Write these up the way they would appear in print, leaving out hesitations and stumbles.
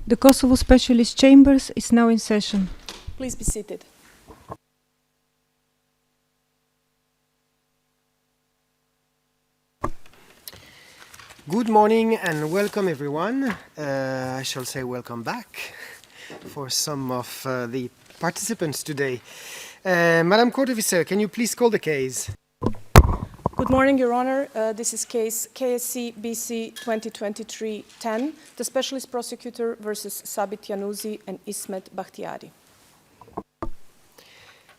The Kosovo Specialist Chambers is now in session. Please be seated. Good morning and welcome everyone. I shall say welcome back for some of the participants today. Madam Court Officer, can you please call the case? Good morning, Your Honor. This is case KSC BC 2023-10, the Specialist Prosecutor versus Sabit Januzi and Januzi&Bahtijari.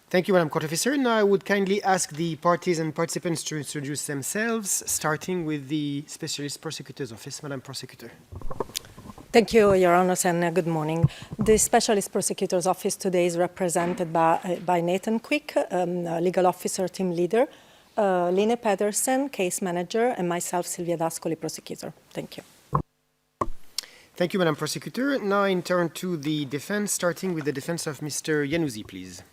Thank you, Madam Court Officer. Now I would kindly ask the parties and participants to introduce themselves, starting with the Specialist Prosecutor's Office. Madam Prosecutor. Thank you, Your Honor, and good morning. The Specialist Prosecutor's Office today is represented by Nathan Quick, Legal Officer, Team Leader, Line Pedersen, Case Manager, and myself, Silvia D'Ascoli, Prosecutor. Thank you. Thank you, Madam Prosecutor. Now I turn to the defense, starting with the defense of Mr. Januzi, please.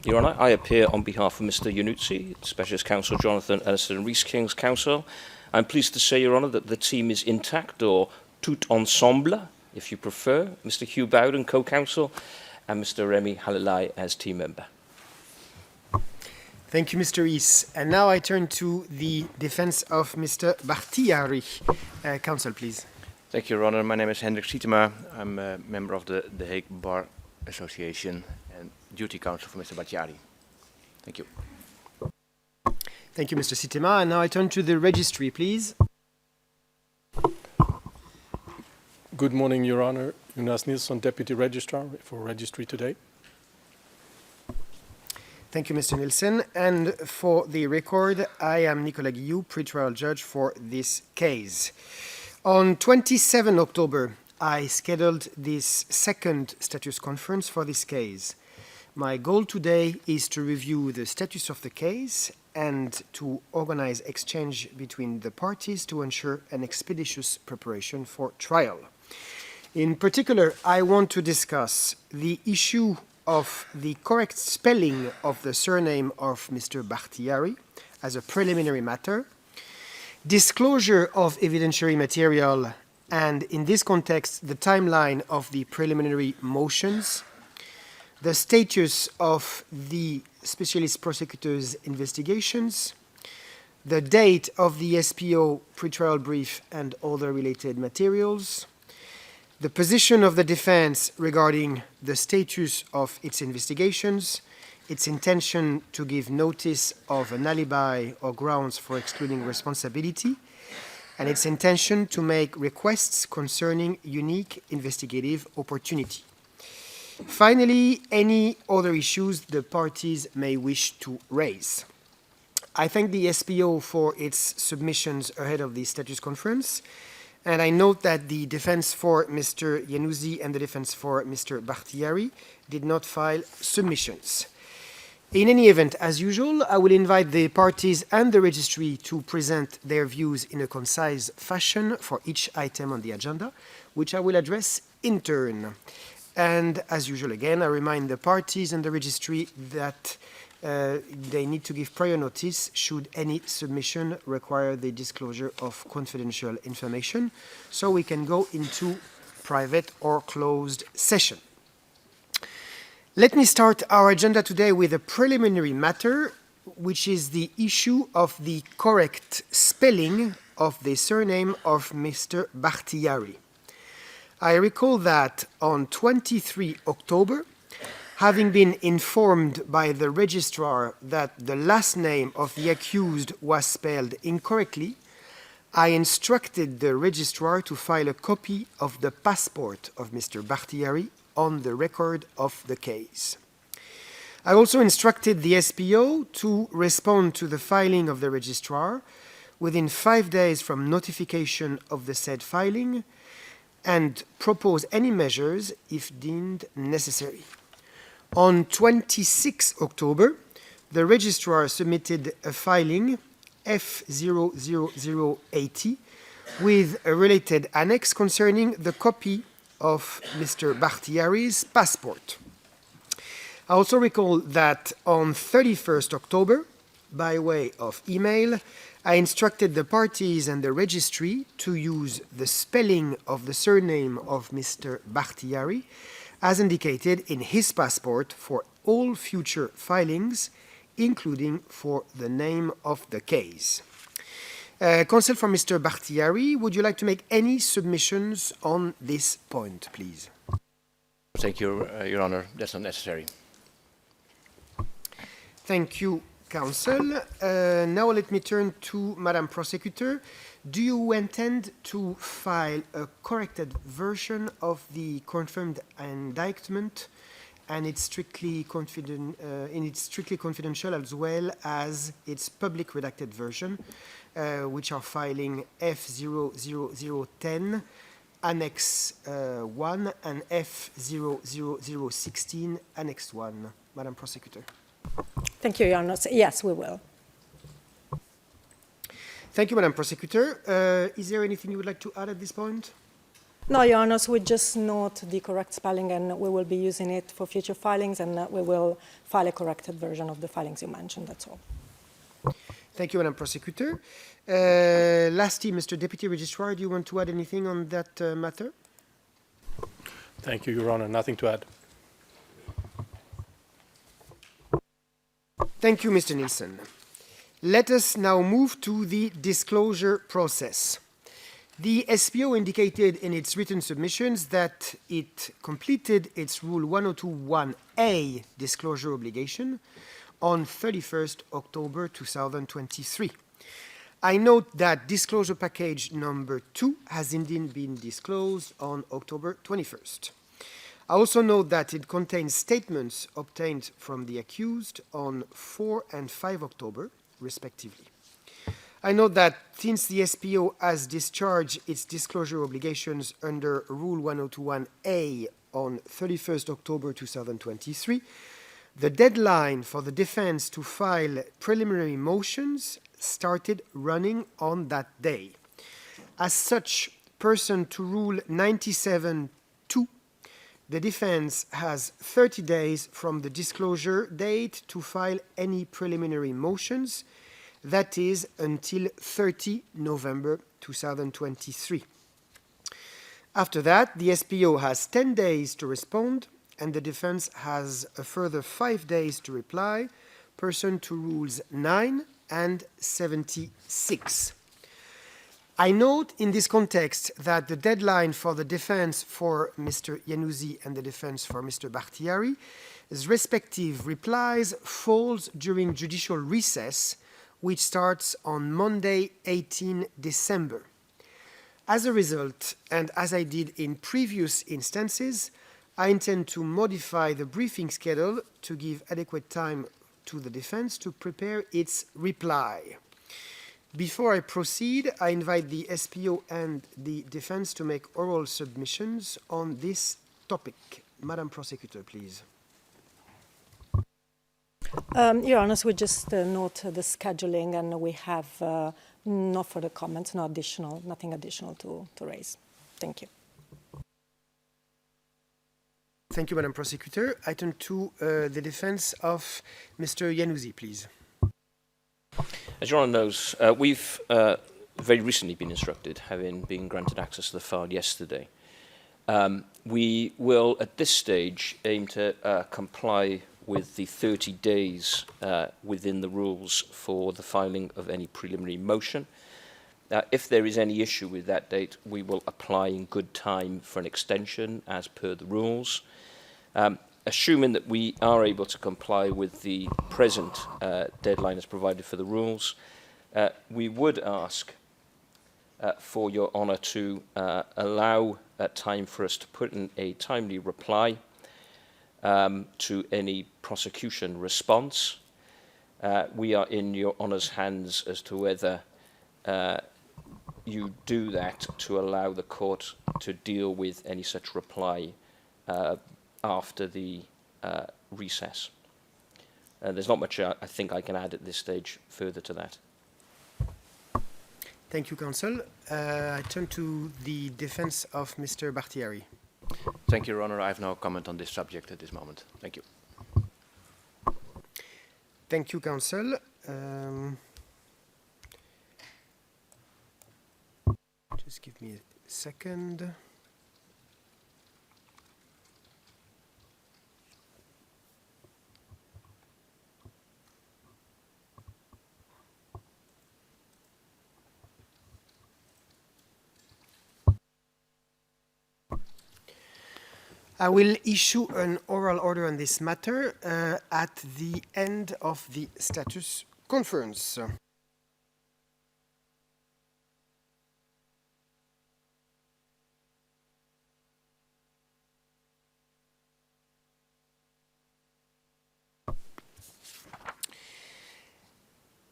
Your Honour, I appear on behalf of Mr. Januzi, Specialist Counsel Jonathan Ellison and Rees King's counsel. I'm pleased to say, Your Honour, that the team is intact, or tout ensemble, if you prefer. Mr. Hugh Bowden, co-counsel, and Mr. Remy Halalai as team member. Thank you, Mr. Rees. And now I turn to the defense of Mr. Bahtijari. Counsel, please. Thank you, Your Honour. My name is Hendrik Sietema. I'm a member of the Hague Bar Association and duty counsel for Mr. Bahtijari. Thank you. Thank you, Mr. Sietema. And now I turn to the registry, please. Good morning, Your Honour. Jonas Nilsson, Deputy Registrar for Registry today. Thank you, Mr. Nilsson. And for the record, I am Nicolas Guillou, pretrial judge for this case. On 27 October, I scheduled this second status conference for this case. My goal today is to review the status of the case and to organize exchange between the parties to ensure an expeditious preparation for trial. In particular, I want to discuss the issue of the correct spelling of the surname of Mr. Bahtijari as a preliminary matter, disclosure of evidentiary material, and in this context, the timeline of the preliminary motions, the status of the Specialist Prosecutor's investigations, the date of the SPO pretrial brief and other related materials, the position of the defense regarding the status of its investigations, its intention to give notice of an alibi or grounds for excluding responsibility, and its intention to make requests concerning unique investigative opportunity. Finally, any other issues the parties may wish to raise. I thank the SPO for its submissions ahead of the status conference, and I note that the defense for Mr. Januzi and the defense for Mr. Bahtijari did not file submissions. In any event, as usual, I will invite the parties and the registry to present their views in a concise fashion for each item on the agenda, which I will address in turn. And as usual, again, I remind the parties and the registry that they need to give prior notice should any submission require the disclosure of confidential information, so we can go into private or closed session. Let me start our agenda today with a preliminary matter, which is the issue of the correct spelling of the surname of Mr. Bahtijari. I recall that on 23 October, having been informed by the registrar that the last name of the accused was spelled incorrectly, I instructed the registrar to file a copy of the passport of Mr. Bahtijari on the record of the case. I also instructed the SPO to respond to the filing of the registrar within 5 days from notification of the said filing and propose any measures if deemed necessary. On 26 October, the registrar submitted a filing F00080 with a related annex concerning the copy of Mr. Bahtijari's passport. I also recall that on 31st October, by way of email, I instructed the parties and the registry to use the spelling of the surname of Mr. Bahtijari as indicated in his passport for all future filings, including for the name of the case. Counsel for Mr. Bahtijari, would you like to make any submissions on this point, please? Thank you, Your Honor. That's not necessary. Thank you, Counsel. Now let me turn to Madam Prosecutor. Do you intend to file a corrected version of the confirmed indictment and it's strictly confidential as well as its public redacted version, which are filing F00010, Annex 1 and F00016, Annex 1. Madam Prosecutor. Thank you, Your Honor. Yes, we will. Thank you, Madam Prosecutor. Is there anything you would like to add at this point? No, Your Honor, we just note the correct spelling and we will be using it for future filings and we will file a corrected version of the filings you mentioned, that's all. Thank you, Madam Prosecutor. Lastly, Mr. Deputy Registrar, do you want to add anything on that matter? Thank you, Your Honor. Nothing to add. Thank you, Mr. Nielsen. Let us now move to the disclosure process. The SPO indicated in its written submissions that it completed its Rule 102.1a disclosure obligation on 31st October 2023. I note that disclosure package number 2 has indeed been disclosed on October 21st. I also note that it contains statements obtained from the accused on 4 and 5 October, respectively. I note that since the SPO has discharged its disclosure obligations under Rule 102.1a on 31st October 2023, the deadline for the defense to file preliminary motions started running on that day. As such, pursuant to Rule 97.2, the defense has 30 days from the disclosure date to file any preliminary motions, that is, until 30 November 2023. After that, the SPO has 10 days to respond, and the defense has a further 5 days to reply, pursuant to Rules 9 and 76. I note in this context that the deadline for the defense for Mr. Januzi and the defense for Mr. Bahtijari's respective replies falls during judicial recess, which starts on Monday, 18 December. As a result, and as I did in previous instances, I intend to modify the briefing schedule to give adequate time to the defense to prepare its reply. Before I proceed, I invite the SPO and the defense to make oral submissions on this topic. Madam Prosecutor, please. Your Honor, we just note the scheduling and we have no further comments, nothing additional to raise. Thank you. Thank you, Madam Prosecutor. I turn to the defense of Mr. Januzi, please. As Your Honour knows, we've very recently been instructed, having been granted access to the file yesterday. We will, at this stage, aim to comply with the 30 days within the rules for the filing of any preliminary motion. If there is any issue with that date, we will apply in good time for an extension as per the rules. Assuming that we are able to comply with the present deadline as provided for the rules, we would ask for Your Honour to allow time for us to put in a timely reply to any prosecution response. We are in Your Honour's hands as to whether you do that to allow the court to deal with any such reply after the recess. There's not much I think I can add at this stage further to that. Thank you, Counsel. I turn to the defense of Mr. Bahtijari. Thank you, Your Honor. I have no comment on this subject at this moment. Thank you. Thank you, Counsel. Just give me a second. I will issue an oral order on this matter at the end of the status conference.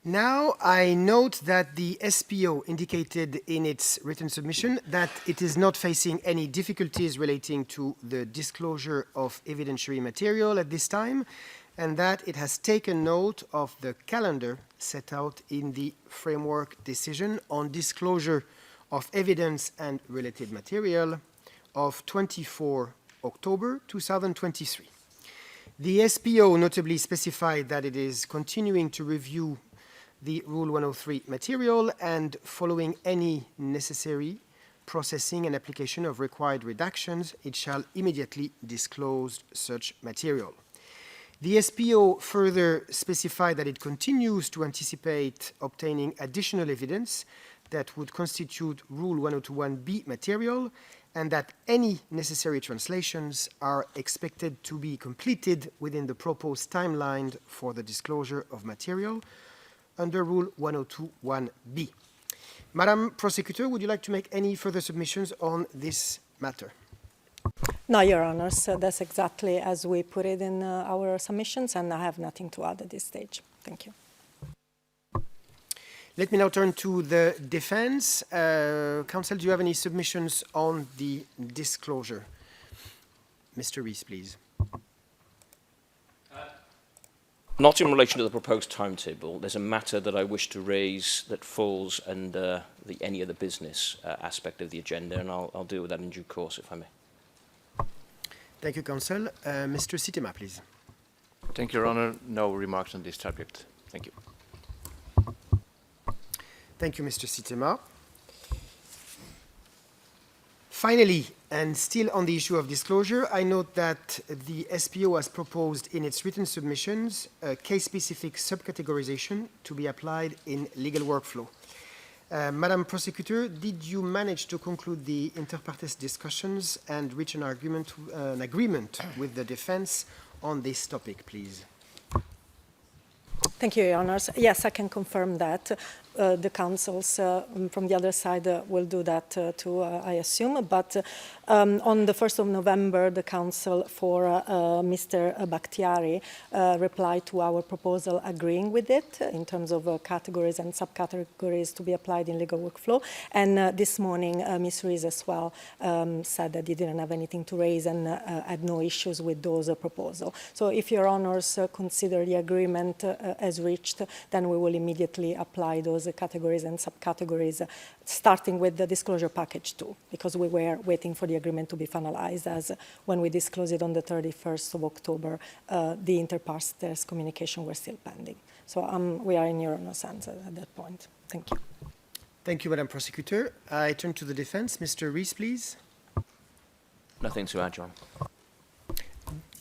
Now, I note that the SPO indicated in its written submission that it is not facing any difficulties relating to the disclosure of evidentiary material at this time, and that it has taken note of the calendar set out in the framework decision on disclosure of evidence and related material of 24 October 2023. The SPO notably specified that it is continuing to review the Rule 103 material and following any necessary processing and application of required redactions, it shall immediately disclose such material. The SPO further specified that it continues to anticipate obtaining additional evidence that would constitute Rule 102.1b material, and that any necessary translations are expected to be completed within the proposed timeline for the disclosure of material under Rule 102.1b. Madam Prosecutor, would you like to make any further submissions on this matter? No, Your Honors, that's exactly as we put it in our submissions, and I have nothing to add at this stage. Thank you. Let me now turn to the defense. Counsel, do you have any submissions on the disclosure? Mr. Rees, please. Not in relation to the proposed timetable. There's a matter that I wish to raise that falls under the any other business aspect of the agenda, and I'll deal with that in due course, if I may. Thank you, Counsel. Mr. Sitema, please. Thank you, Your Honor. No remarks on this subject. Thank you. Thank you, Mr. Sitema. Finally, and still on the issue of disclosure, I note that the SPO has proposed in its written submissions a case-specific subcategorization to be applied in legal workflow. Madam Prosecutor, did you manage to conclude the inter partes discussions and reach an agreement with the defense on this topic, please? Thank you, Your Honors. Yes, I can confirm that. The councils from the other side will do that too, I assume. But on the 1st of November, the council for Mr. Bahtijari replied to our proposal agreeing with it in terms of categories and subcategories to be applied in legal workflow. And this morning, Ms. Rees as well said that he didn't have anything to raise and had no issues with those proposals. So if Your Honors consider the agreement as reached, then we will immediately apply those categories and subcategories, starting with the disclosure package 2, because we were waiting for the agreement to be finalized, as when we disclosed it on the 31st of October, the inter partes communication were still pending. So we are in Your Honor's hands at that point. Thank you. Thank you, Madam Prosecutor. I turn to the defense. Mr. Rees, please. Nothing to add, John.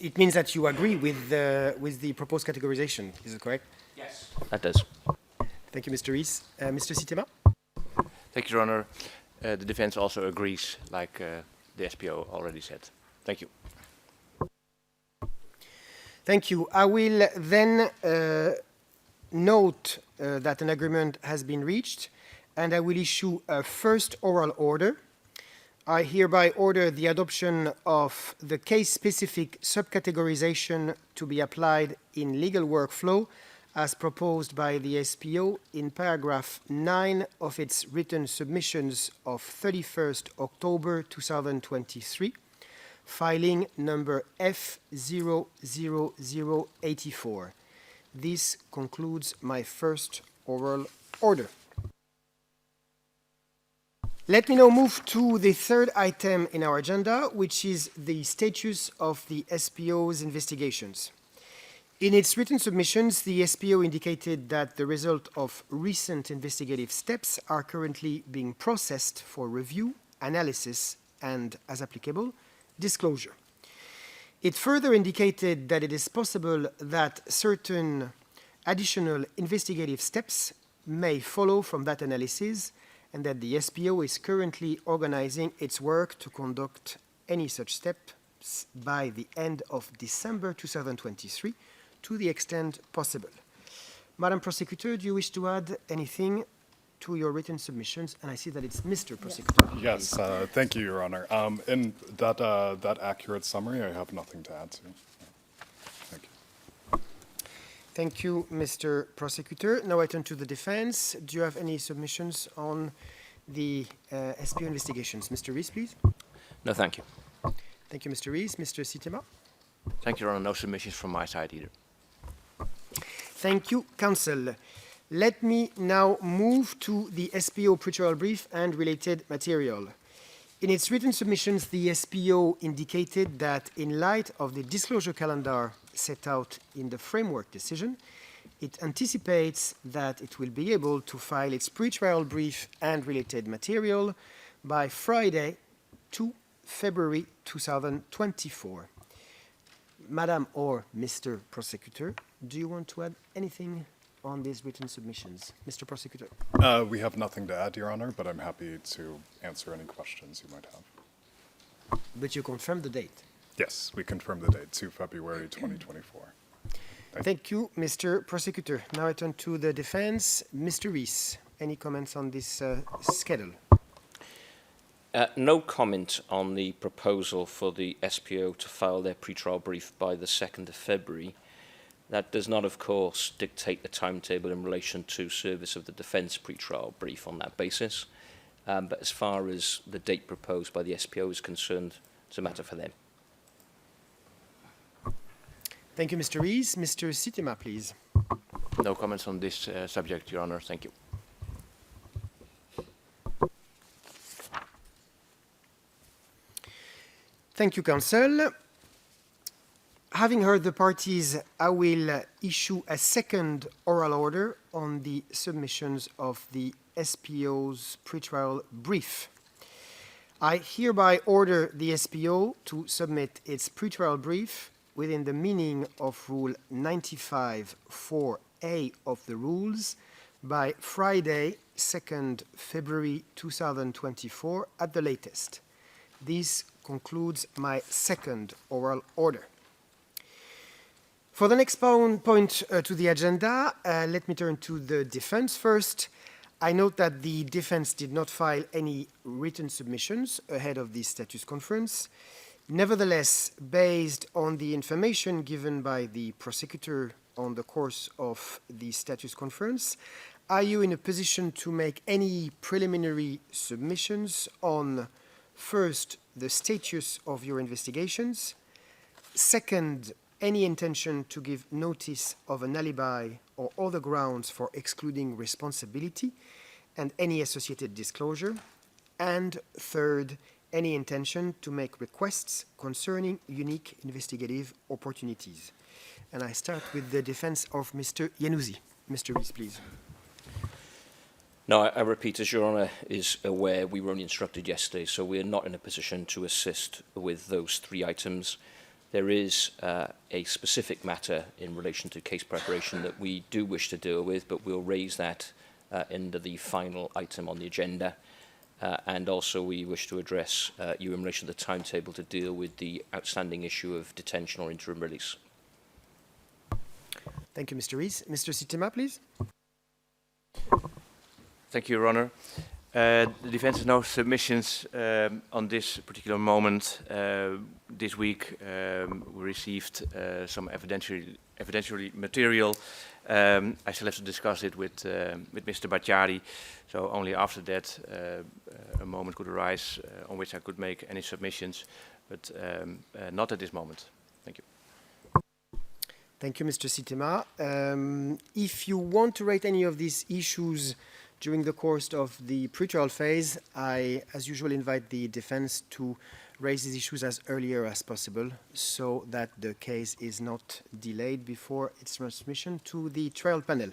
It means that you agree with the proposed categorization. Is it correct? Yes. That does. Thank you, Mr. Rees. Mr. Sitema? Thank you, Your Honor. The defense also agrees, like the SPO already said. Thank you. Thank you. I will then note that an agreement has been reached, and I will issue a first oral order. I hereby order the adoption of the case-specific subcategorization to be applied in legal workflow as proposed by the SPO in paragraph 9 of its written submissions of 31st October 2023, filing number F00084. This concludes my first oral order. Let me now move to the third item in our agenda, which is the status of the SPO's investigations. In its written submissions, the SPO indicated that the result of recent investigative steps are currently being processed for review, analysis, and, as applicable, disclosure. It further indicated that it is possible that certain additional investigative steps may follow from that analysis, and that the SPO is currently organizing its work to conduct any such steps by the end of December 2023, to the extent possible. Madam Prosecutor, do you wish to add anything to your written submissions? And I see that it's Mr. Prosecutor. Yes, thank you, Your Honor. In that accurate summary, I have nothing to add to. Thank you. Thank you, Mr. Prosecutor. Now I turn to the defense. Do you have any submissions on the SPO investigations? Mr. Rees, please. No, thank you. Thank you, Mr. Rees. Mr. Sitema. Thank you, Your Honor. No submissions from my side either. Thank you, Counsel. Let me now move to the SPO pretrial brief and related material. In its written submissions, the SPO indicated that in light of the disclosure calendar set out in the framework decision, it anticipates that it will be able to file its pretrial brief and related material by Friday, 2 February 2024. Madam or Mr. Prosecutor, do you want to add anything on these written submissions? Mr. Prosecutor. We have nothing to add, Your Honor, but I'm happy to answer any questions you might have. But you confirm the date? Yes, we confirm the date, 2 February 2024. Thank you, Mr. Prosecutor. Now I turn to the defense. Mr. Rees, any comments on this schedule? No comment on the proposal for the SPO to file their pretrial brief by the 2nd of February. That does not, of course, dictate the timetable in relation to service of the defence pretrial brief on that basis. But as far as the date proposed by the SPO is concerned, it's a matter for them. Thank you, Mr. Rees. Mr. Sitema, please. No comments on this subject, Your Honor. Thank you. Thank you, Counsel. Having heard the parties, I will issue a second oral order on the submissions of the SPO's pretrial brief. I hereby order the SPO to submit its pretrial brief within the meaning of Rule 95(4)(a) of the rules by Friday, 2nd February 2024 at the latest. This concludes my second oral order. For the next point to the agenda, let me turn to the defense first. I note that the defense did not file any written submissions ahead of the status conference. Nevertheless, based on the information given by the prosecutor on the course of the status conference, are you in a position to make any preliminary submissions on, first, the status of your investigations, second, any intention to give notice of an alibi or other grounds for excluding responsibility and any associated disclosure, and third, any intention to make requests concerning unique investigative opportunities? And I start with the defense of Mr. Januzi. Mr. Rees, please. No, I repeat, as Your Honour is aware, we were only instructed yesterday, so we are not in a position to assist with those three items. There is a specific matter in relation to case preparation that we do wish to deal with, but we'll raise that under the final item on the agenda. And also we wish to address you in relation to the timetable to deal with the outstanding issue of detention or interim release. Thank you, Mr. Rees. Mr. Sitema, please. Thank you, Your Honor. The defense has no submissions on this particular moment. This week we received some evidentiary material. I still have to discuss it with Mr. Bahtijari, so only after that a moment could arise on which I could make any submissions, but not at this moment. Thank you. Thank you, Mr. Sitema. If you want to rate any of these issues During the course of the pretrial phase, I, as usual, invite the defense to raise these issues as earlier as possible so that the case is not delayed before its transmission to the trial panel.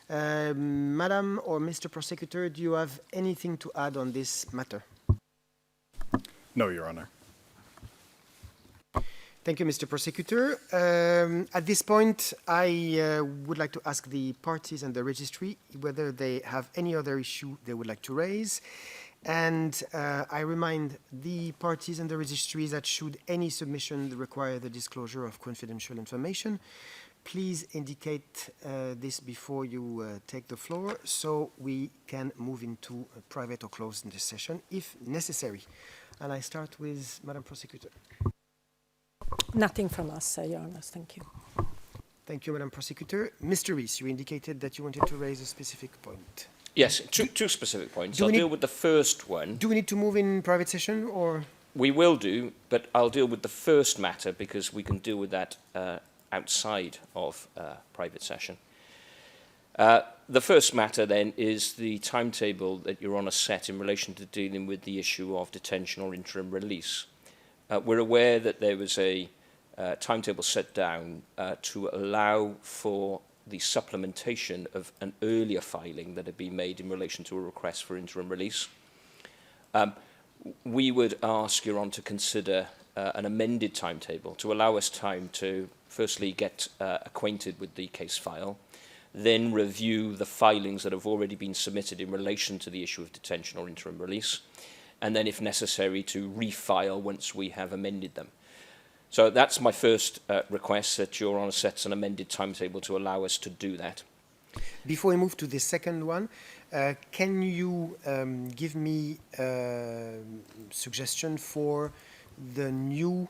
Madam or Mr. Prosecutor, do you have anything to add on this matter? No, Your Honor. Thank you, Mr. Prosecutor. At this point, I would like to ask the parties and the registry whether they have any other issue they would like to raise. And I remind the parties and the registries that should any submission require the disclosure of confidential information, please indicate this before you take the floor so we can move into a private or closed in this session if necessary. And I start with Madam Prosecutor. Nothing from us, Your Honor. Thank you. Thank you, Madam Prosecutor. Mr. Rees, you indicated that you wanted to raise a specific point. Yes, two specific points. Do I'll we deal need- with the first one. Do we need to move in private session or? We will do, but I'll deal with the first matter because we can deal with that outside of private session. The first matter then is the timetable that Your Honour set in relation to dealing with the issue of detention or interim release. We're aware that there was a timetable set down to allow for the supplementation of an earlier filing that had been made in relation to a request for interim release. We would ask Your Honour to consider an amended timetable to allow us time to firstly get acquainted with the case file, then review the filings that have already been submitted in relation to the issue of detention or interim release, and then, if necessary, to refile once we have amended them. So that's my first request, that Your Honour sets an amended timetable to allow us to do that. Before we move to the second one, can you give me a suggestion for the new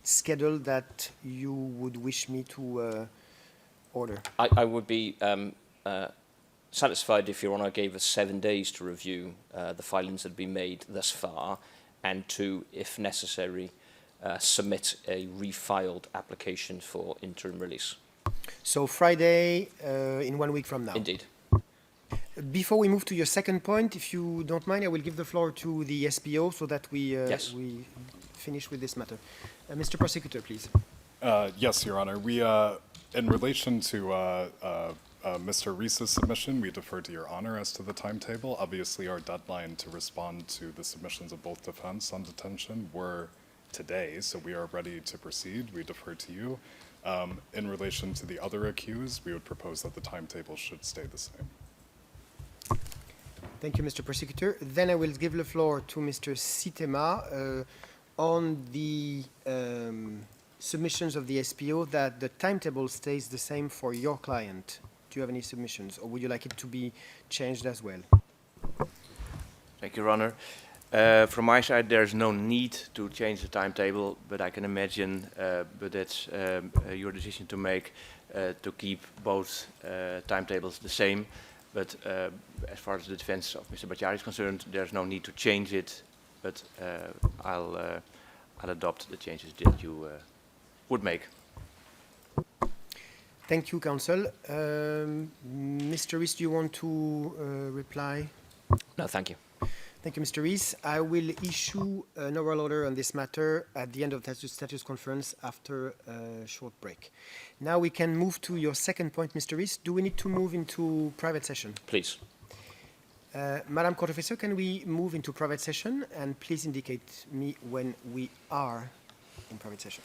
schedule that you would wish me to order? I would be satisfied if Your Honour gave us 7 days to review the filings that have been made thus far and to, if necessary, submit a refiled application for interim release. So Friday in 1 week from now? Indeed. Before we move to your second point, if you don't mind, I will give the floor to the SPO so that we finish with this matter. Mr. Prosecutor, please. Yes, Your Honor. We, in relation to Mr. Rees's submission, we defer to Your Honor as to the timetable. Obviously, our deadline to respond to the submissions of both defense on detention were today, so we are ready to proceed. We defer to you. In relation to the other accused, we would propose that the timetable should stay the same. Thank you, Mr. Prosecutor. Then I will give the floor to Mr. Sitema on the submissions of the SPO that the timetable stays the same for your client. Do you have any submissions, or would you like it to be changed as well? Thank you, Your Honor. From my side, there's no need to change the timetable, but I can imagine, but that's your decision to make, to keep both timetables the same. But as far as the defense of Mr. Bahtijari is concerned, there's no need to change it, but I'll adopt the changes that you would make. Thank you, counsel. Mr. Rees, do you want to reply? No, thank you. Thank you, Mr. Rees. I will issue an oral order on this matter at the end of the status conference after a short break. Now we can move to your second point, Mr. Rees. Do we need to move into private session? Please. Madam Court Officer, can we move into private session? And please indicate me when we are in private session.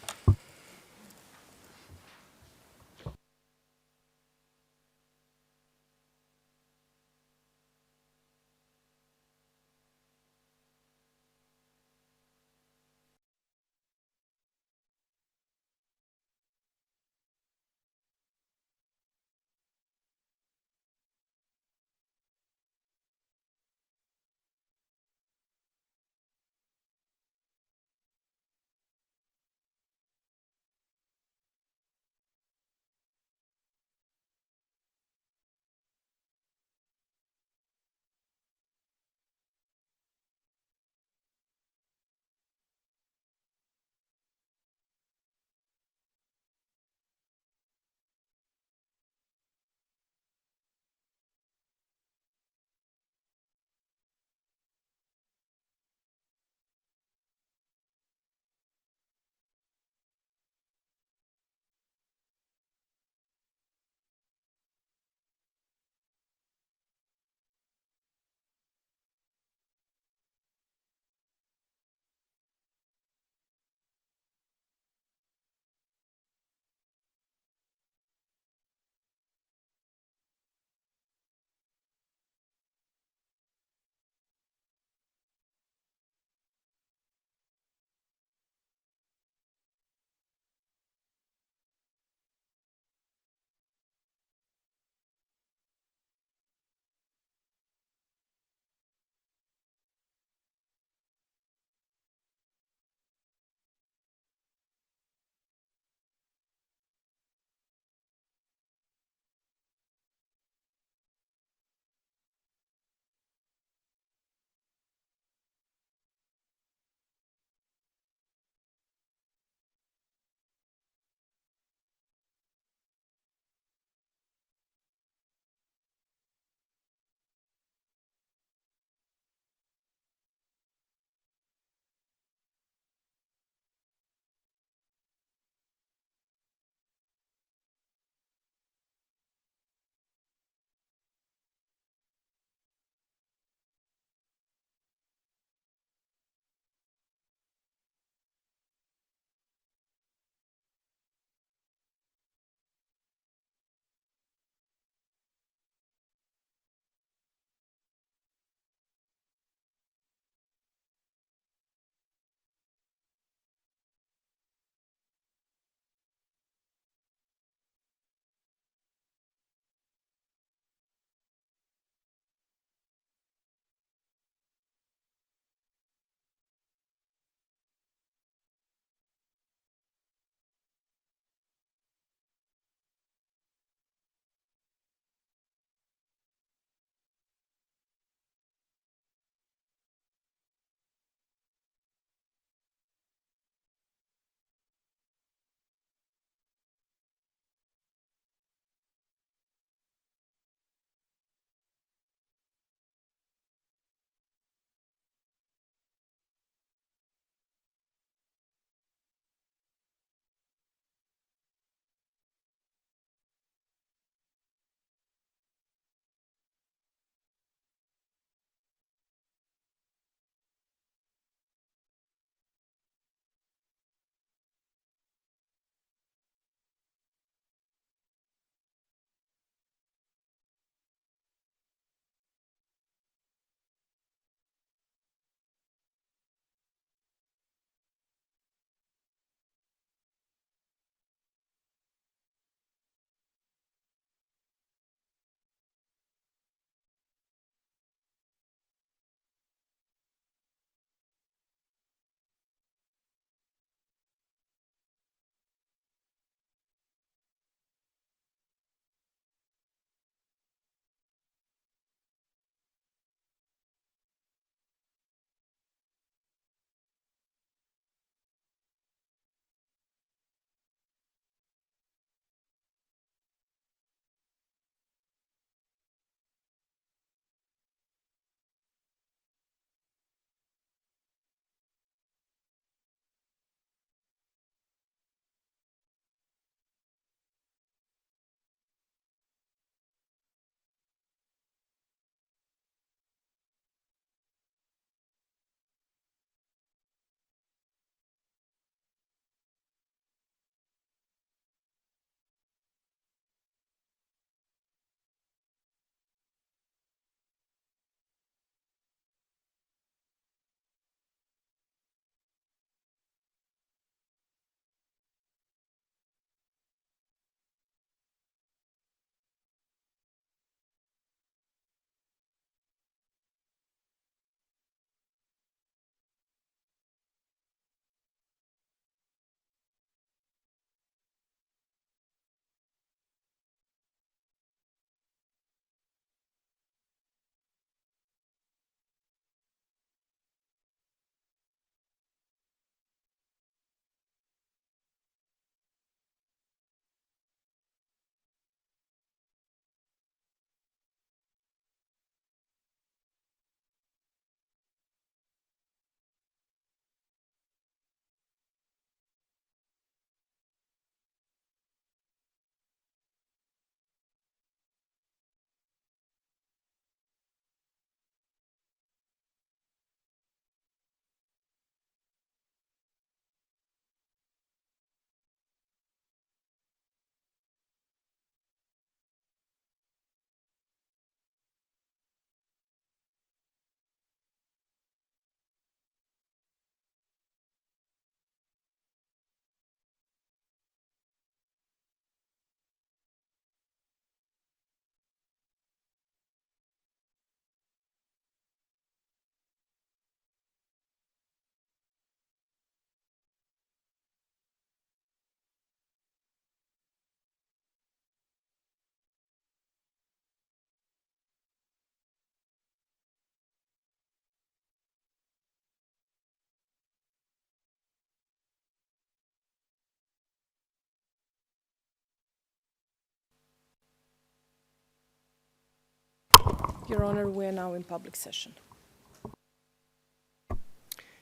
Your Honor, we are now in public session.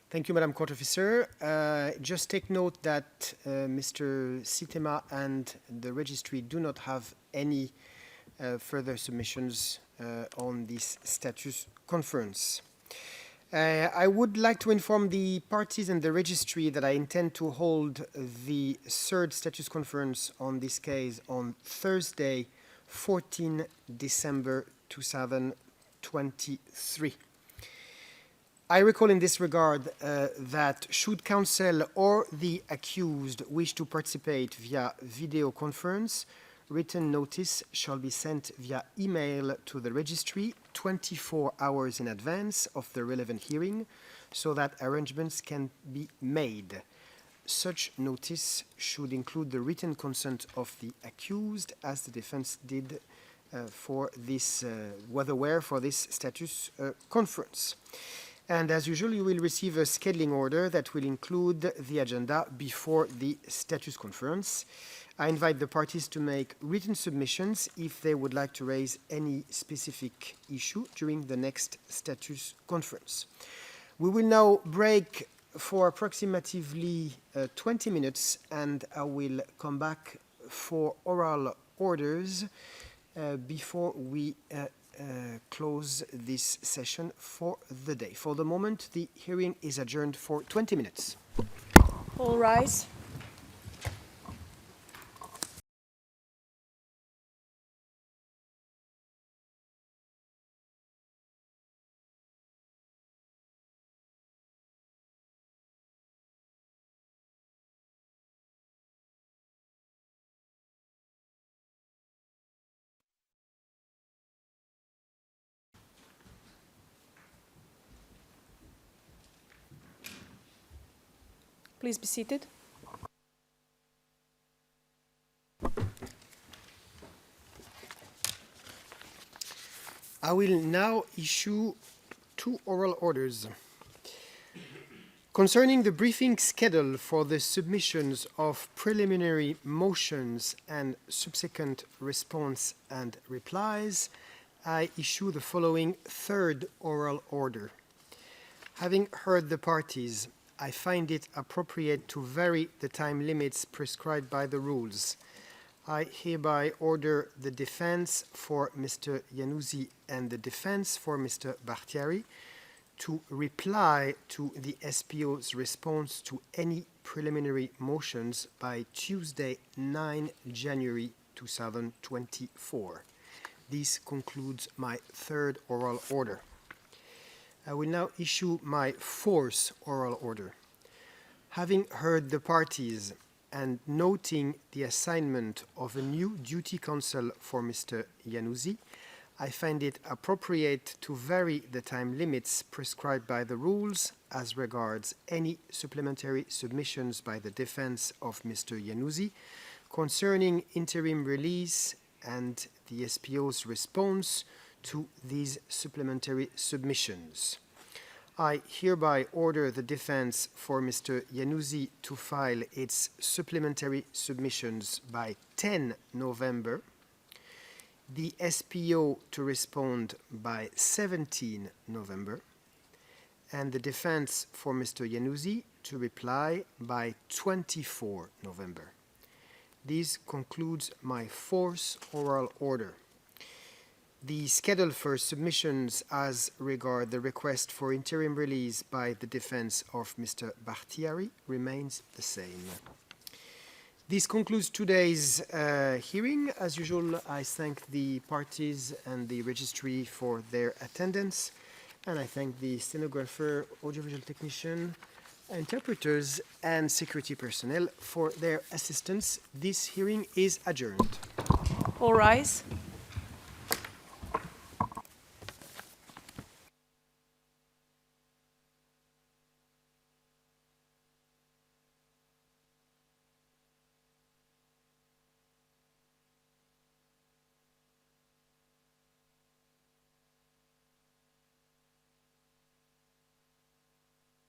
Thank you, Madam Court Officer. Just take note that Mr. Sitema and the registry do not have any further submissions on this status conference. I would like to inform the parties and the registry that I intend to hold the third status conference on this case on Thursday, 14 December 2023. I recall in this regard that should counsel or the accused wish to participate via video conference, written notice shall be sent via email to the registry 24 hours in advance of the relevant hearing so that arrangements can be made. Such notice should include the written consent of the accused, as the defense did for this, for this status conference. And as usual, you will receive a scheduling order that will include the agenda before the status conference. I invite the parties to make written submissions if they would like to raise any specific issue during the next status conference. We will now break for approximately 20 minutes, and I will come back for oral orders before we close this session for the day. For the moment, the hearing is adjourned for 20 minutes. All rise. Please be seated. I will now issue two oral orders. Concerning the briefing schedule for the submissions of preliminary motions and subsequent response and replies, I issue the following third oral order. Having heard the parties, I find it appropriate to vary the time limits prescribed by the rules. I hereby order the defense for Mr. Januzi and the defense for Mr. Bahtijari to reply to the SPO's response to any preliminary motions by Tuesday, 9 January 2024. This concludes my third oral order. I will now issue my fourth oral order. Having heard the parties and noting the assignment of a new duty counsel for Mr. Januzi, I find it appropriate to vary the time limits prescribed by the rules as regards any supplementary submissions by the defense of Mr. Januzi concerning interim release and the SPO's response to these supplementary submissions. I hereby order the defense for Mr. Januzi to file its supplementary submissions by 10 November, the SPO to respond by 17 November, and the defense for Mr. Januzi to reply by 24 November. This concludes my fourth oral order. The schedule for submissions as regard the request for interim release by the defense of Mr. Bahtijari remains the same. This concludes today's hearing. As usual, I thank the parties and the registry for their attendance, and I thank the stenographer, audiovisual technician, interpreters, and security personnel for their assistance. This hearing is adjourned. All rise.